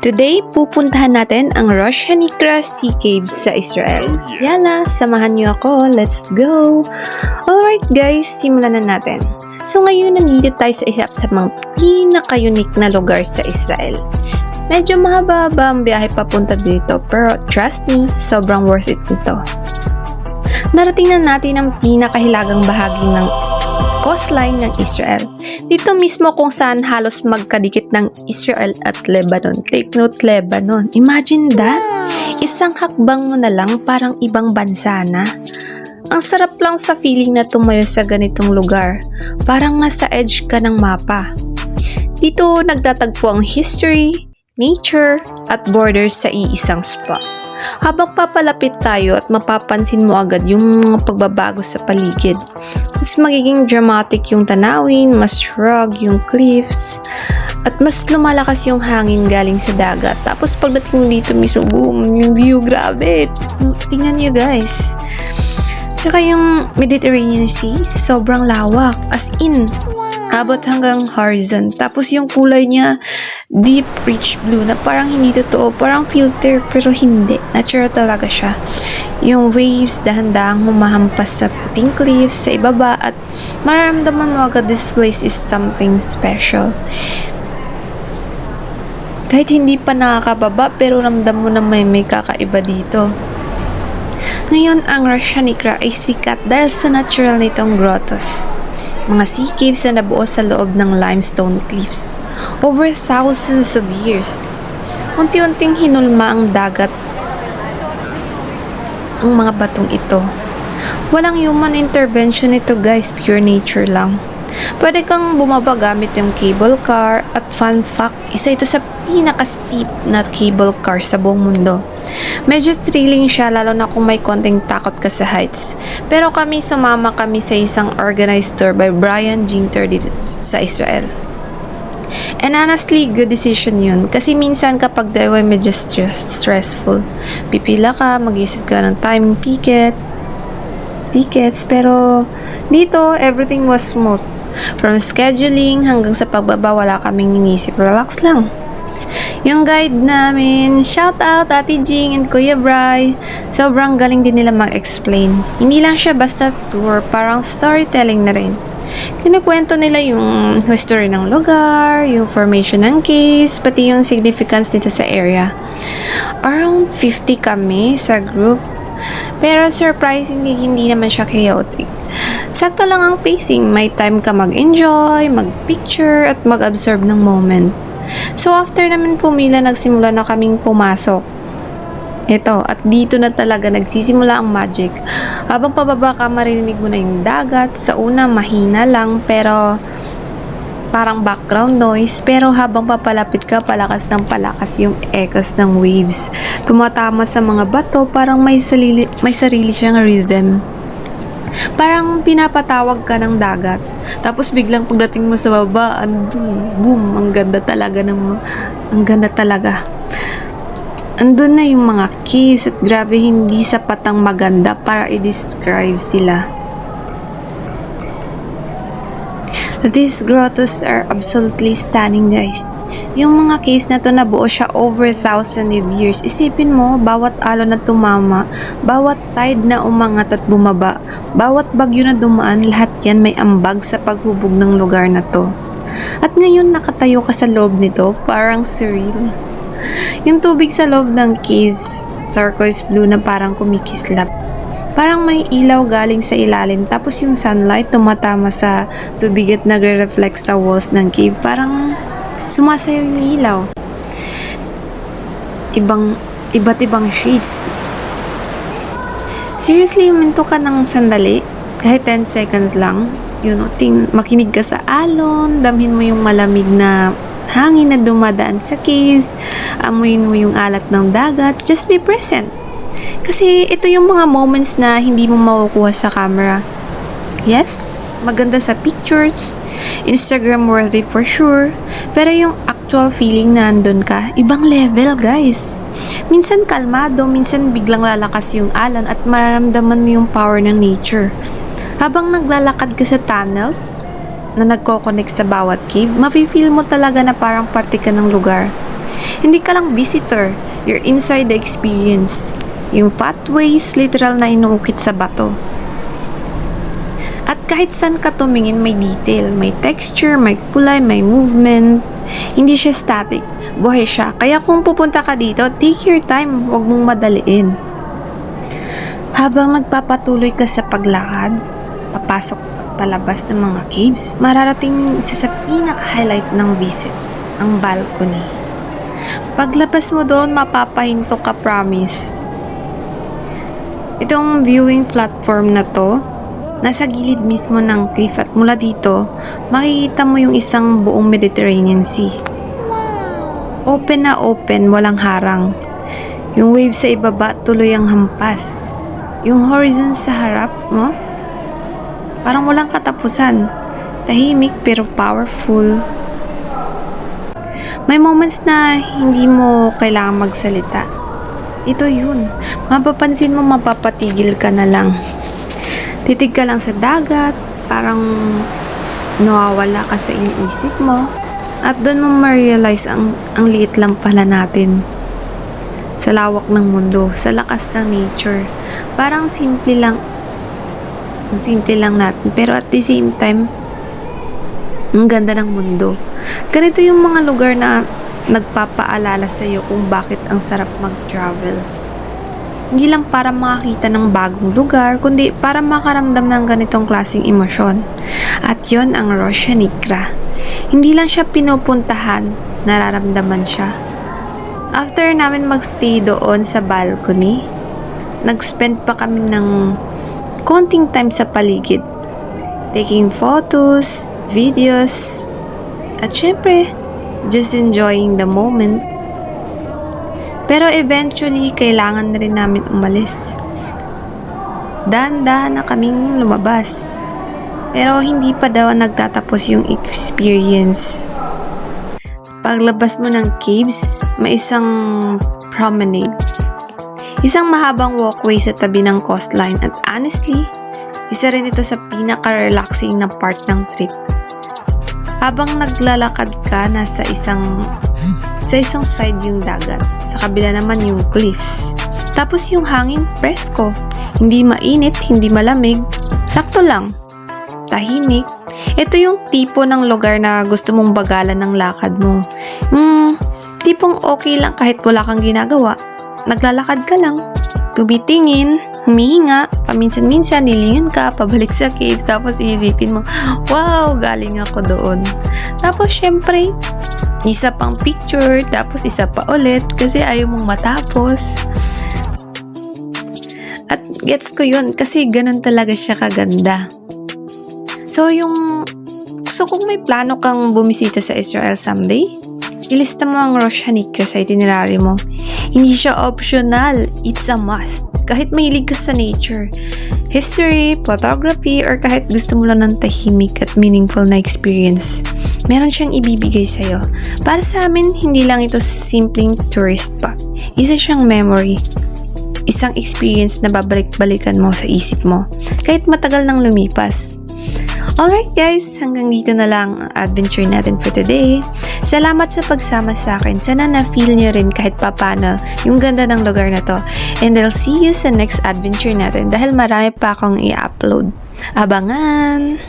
Today, pupuntahan natin ang Rosh Hanikra Sea Caves sa Israel. Yala, samahan niyo ako. Let's go! Alright guys, simulan na natin. So ngayon, nandito tayo sa isa sa mga pinaka-unique na lugar sa Israel. Medyo mahaba-haba ang biyahe papunta dito, pero trust me, sobrang worth it nito. Narating na natin ang pinakahilagang bahagi ng coastline ng Israel. Dito mismo kung saan halos magkadikit ng Israel at Lebanon. Take note, Lebanon. Imagine that! Isang hakbang mo na lang, parang ibang bansa na. Ang sarap lang sa feeling na tumayo sa ganitong lugar. Parang nasa edge ka ng mapa. Dito nagtatagpo ang history, nature, at borders sa iisang spot. Habang papalapit tayo at mapapansin mo agad yung mga pagbabago sa paligid. Mas magiging dramatic yung tanawin, mas rugged yung cliffs, at mas lumalakas yung hangin galing sa dagat. Tapos pagdating mo dito mismo, boom, yung view, grabe. Tingnan nyo guys. Tsaka yung Mediterranean Sea, sobrang lawak. As in, abot hanggang horizon. Tapos yung kulay niya, deep, rich blue na parang hindi totoo. Parang filter, pero hindi. Natural talaga siya. Yung waves, dahan-dahang humahampas sa puting cliffs, sa ibaba, at mararamdaman mo agad this place is something special. Kahit hindi pa nakakababa, pero ramdam mo na may kakaiba dito. Ngayon, ang Rosh Hanikra ay sikat dahil sa natural nitong grottos. Mga sea caves na nabuo sa loob ng limestone cliffs. Over thousands of years. Unti-unting hinulma ang dagat ang mga batong ito. Walang human intervention ito guys, pure nature lang. Pwede kang bumaba gamit yung cable car at fun fact, isa ito sa pinaka-steep na cable car sa buong mundo. Medyo thrilling siya lalo na kung may konting takot ka sa heights. Pero sumama kami sa isang organized tour by Brian Ginter dito sa Israel. And honestly, good decision yun. Kasi minsan kapag daw ay medyo stressful, pipila ka, mag-isip ka ng time tickets, pero dito, everything was smooth. From scheduling hanggang sa pagbaba, wala kaming inisip. Relax lang. Yung guide namin, shout out Ate Jing and Kuya Bry. Sobrang galing din nila mag-explain. Hindi lang siya basta tour, parang storytelling na rin. Kinukwento nila yung history ng lugar, yung formation ng caves, pati yung significance nito sa area. Around 50 kami sa group, pero surprisingly hindi naman siya chaotic. Sakto lang ang pacing, may time ka mag-enjoy, mag-picture, at mag-absorb ng moment. So after naman pumila, nagsimula na kaming pumasok. Ito, at dito na talaga nagsisimula ang magic. Habang pababa ka, maririnig mo na yung dagat. Sa una, mahina lang, pero parang background noise. Pero habang papalapit ka, palakas ng palakas yung echoes ng waves. Tumatama sa mga bato, parang may sarili siyang rhythm. Parang pinapatawag ka ng dagat. Tapos biglang pagdating mo sa baba, andun, boom, ang ganda talaga. Andun na yung mga caves at grabe hindi sapat ang maganda para i-describe sila. These grottos are absolutely stunning guys. Yung mga caves na to nabuo siya over thousands of years. Isipin mo, bawat alon na tumama, bawat tide na umangat at bumaba, bawat bagyo na dumaan, lahat yan may ambag sa paghubog ng lugar na to. At ngayon nakatayo ka sa loob nito, parang surreal. Yung tubig sa loob ng caves, turquoise blue na parang kumikislap. Parang may ilaw galing sa ilalim, tapos yung sunlight tumatama sa tubig at nagre-reflect sa walls ng cave. Parang sumasayaw yung ilaw. Iba't ibang shades. Seriously, huminto ka ng sandali, kahit 10 seconds lang. Makinig ka sa alon, damhin mo yung malamig na hangin na dumadaan sa caves, amuyin mo yung alat ng dagat, just be present. Kasi ito yung mga moments na hindi mo makukuha sa camera. Yes, maganda sa pictures, Instagram worthy for sure, pero yung actual feeling na andun ka, ibang level guys. Minsan kalmado, minsan biglang lalakas yung alon at mararamdaman mo yung power ng nature. Habang naglalakad ka sa tunnels na nagko-connect sa bawat cave, mafe-feel mo talaga na parang parte ka ng lugar. Hindi ka lang visitor, you're inside the experience. Yung pathways, literal na inuukit sa bato. At kahit saan ka tumingin, may detail, may texture, may kulay, may movement. Hindi siya static, buhay siya. Kaya kung pupunta ka dito, take your time, huwag mong madaliin. Habang nagpapatuloy ka sa paglakad, papasok at palabas ng mga caves, mararating sa pinaka-highlight ng visit, ang balcony. Paglabas mo doon, mapapahinto ka, promise. Itong viewing platform na to, nasa gilid mismo ng cliff at mula dito, makikita mo yung isang buong Mediterranean Sea. Open na open, walang harang. Yung wave sa ibaba tuloy ang hampas. Yung horizon sa harap mo, parang walang katapusan. Tahimik pero powerful. May moments na hindi mo kailangan magsalita. Ito yun. Mapapansin mo, mapapatigil ka na lang. Titig ka lang sa dagat, parang nawawala ka sa iniisip mo. At doon mo ma-realize ang liit lang pala natin. Sa lawak ng mundo, sa lakas ng nature. Parang simple lang natin. Pero at the same time, ang ganda ng mundo. Ganito yung mga lugar na nagpapaalala sa iyo kung bakit ang sarap mag-travel. Hindi lang para makakita ng bagong lugar, kundi para makaramdam ng ganitong klaseng emosyon. At yon ang Rosia Negra. Hindi lang siya pinupuntahan, nararamdaman siya. After namin magstay doon sa balcony, nag-spend pa kami ng konting time sa paligid. Taking photos, videos, at syempre, just enjoying the moment. Pero eventually, kailangan na rin namin umalis. Dahan-dahan na kaming lumabas. Pero hindi pa daw nagtatapos yung experience. Paglabas mo ng caves, may isang promenade. Isang mahabang walkway sa tabi ng coastline at honestly, isa rin ito sa pinaka-relaxing na part ng trip. Habang naglalakad ka, nasa isang side yung dagat. Sa kabila naman yung cliffs. Tapos yung hangin, presko. Hindi mainit, hindi malamig. Sakto lang. Tahimik. Ito yung tipo ng lugar na gusto mong bagalan ng lakad mo. Tipong okay lang kahit wala kang ginagawa. Naglalakad ka lang. Tumitingin, humihinga, paminsan-minsan nilingan ka, pabalik sa caves, tapos iisipin mo, wow, galing ako doon. Tapos syempre, isa pang picture, tapos isa pa ulit, kasi ayaw mong matapos. At gets ko yun, kasi ganun talaga siya kaganda. So kung may plano kang bumisita sa Israel someday, ilista mo ang Rosia Negra sa itinerary mo. Hindi siya optional, it's a must. Kahit mahilig ka sa nature, history, photography, or kahit gusto mo lang ng tahimik at meaningful na experience, meron siyang ibibigay sa'yo. Para sa amin, hindi lang ito simpleng tourist spot. Isa siyang memory. Isang experience na babalik-balikan mo sa isip mo, kahit matagal nang lumipas. Alright guys, hanggang dito na lang ang adventure natin for today. Salamat sa pagsama sa akin. Sana na-feel nyo rin kahit papano yung ganda ng lugar na to. And I'll see you sa next adventure natin dahil marami pa akong i-upload. Abangan!